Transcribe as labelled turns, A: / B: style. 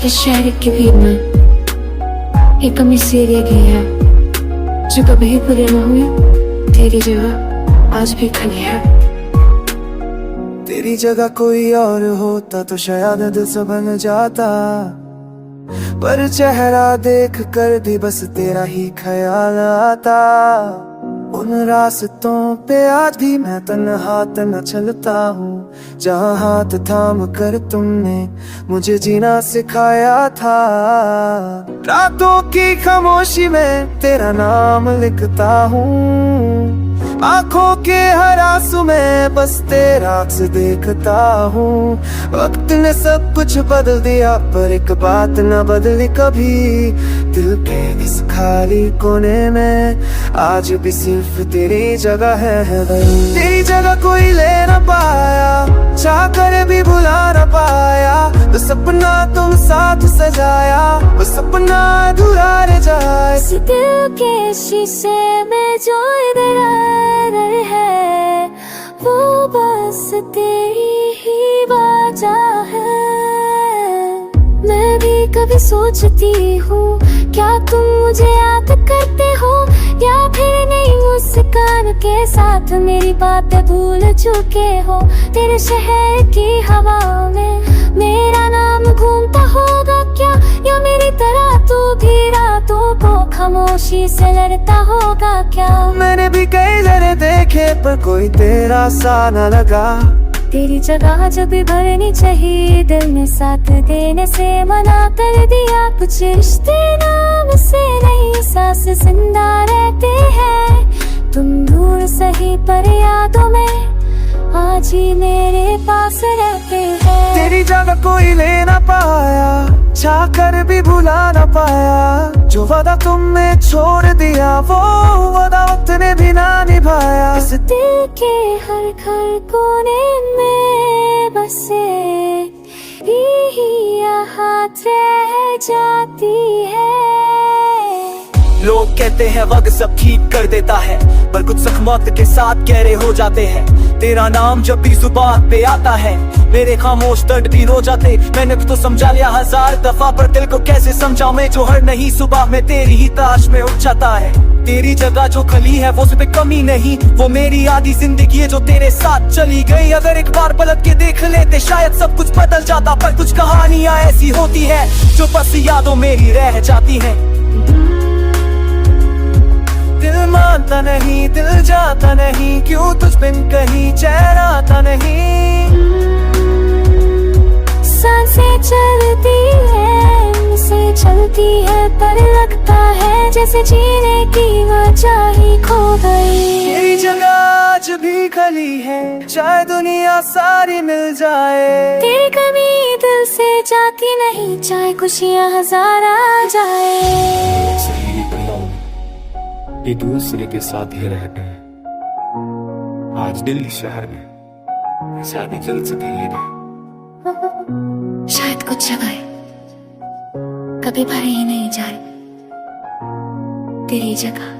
A: इस शहर की भीड़ में एक कमी सी रह गई है जो कभी पूरी न हुई। तेरी जगह आज भी खाली है।
B: तेरी जगह कोई और होता तो शायद दिल से बन जाता, पर चेहरा देख कर भी बस तेरा ही ख्याल आता। उन रास्तों पे आज भी मैं तन्हा तन्हा चलता हूँ, जहाँ हाथ थाम कर तुमने मुझे जीना सिखाया था। रातों की खामोशी में तेरा नाम लिखता हूँ, आंखों के हर आंसू में बस तेरा अक्स देखता हूँ। वक्त ने सब कुछ बदल दिया पर एक बात न बदली कभी। दिल के इस खाली कोने में आज भी सिर्फ तेरी जगह है भाई। तेरी जगह कोई ले न पाया, चाह कर भी भुला न पाया। तो सपना तुम साथ सजाया, वो सपना अधूरा रह जाए।
C: दिल के शीशे में जो दरार है वो बस तेरी ही वजह है। मैं भी कभी सोचती हूँ क्या तुम मुझे याद करते हो, या फिर नहीं मुस्कान के साथ मेरी बातें भूल चुके हो। तेरे शहर की हवा में मेरा नाम घूमता होगा क्या, या मेरी तरह तू भी रातों को खामोशी से लड़ता होगा क्या।
B: मैंने भी कई लड़े देखे पर कोई तेरा सा न लगा।
C: तेरी जगह जब भी भरनी चाहिए दिल में साथ देने से मना कर दिया। कुछ रिश्ते नाम से नहीं सांस जिंदा रहते हैं। तुम दूर सही पर यादों में आज ही मेरे पास रहते हैं।
B: तेरी जगह कोई ले न पाया, चाह कर भी भुला न पाया। जो वादा तुमने छोड़ दिया वो वादा वक्त ने भी ना निभाया।
C: इस दिल के हर घर कोने में बसे ही याद रह जाती है।
D: लोग कहते हैं वक्त सब ठीक कर देता है, पर कुछ जख्म वक्त के साथ गहरे हो जाते हैं। तेरा नाम जब भी जुबान पे आता है मेरे खामोश दर्द भी रो जाते। मैंने तो समझा लिया 1000 दफा पर दिल को कैसे समझाऊं मैं, जो हर नहीं सुबह में तेरी ही तलाश में उठ जाता है। तेरी जगह जो खली है वो सिर्फ कमी नहीं, वो मेरी आधी जिंदगी है जो तेरे साथ चली गई। अगर एक बार पलट के देख लेते शायद सब कुछ बदल जाता, पर कुछ कहानियां ऐसी होती है जो बस यादों में ही रह जाती है। दिल मानता नहीं, दिल जाता नहीं, क्यों तुझ बिन कहीं चैन आता नहीं।
C: सांसें चलती है से चलती है पर लगता है जैसे जीने की वजह ही खो गई।
B: तेरी जगह आज भी खली है, शायद दुनिया सारी मिल जाए।
C: तेरी कमी दिल से जाती नहीं, चाहे खुशियाँ 1000 आ जाए।
E: एक दूसरे के साथ ही रहते हैं। आज दिल्ली शहर में शादी चल सकेगी नहीं।
A: शायद कुछ जगह कभी भरी ही नहीं जाए तेरी जगह।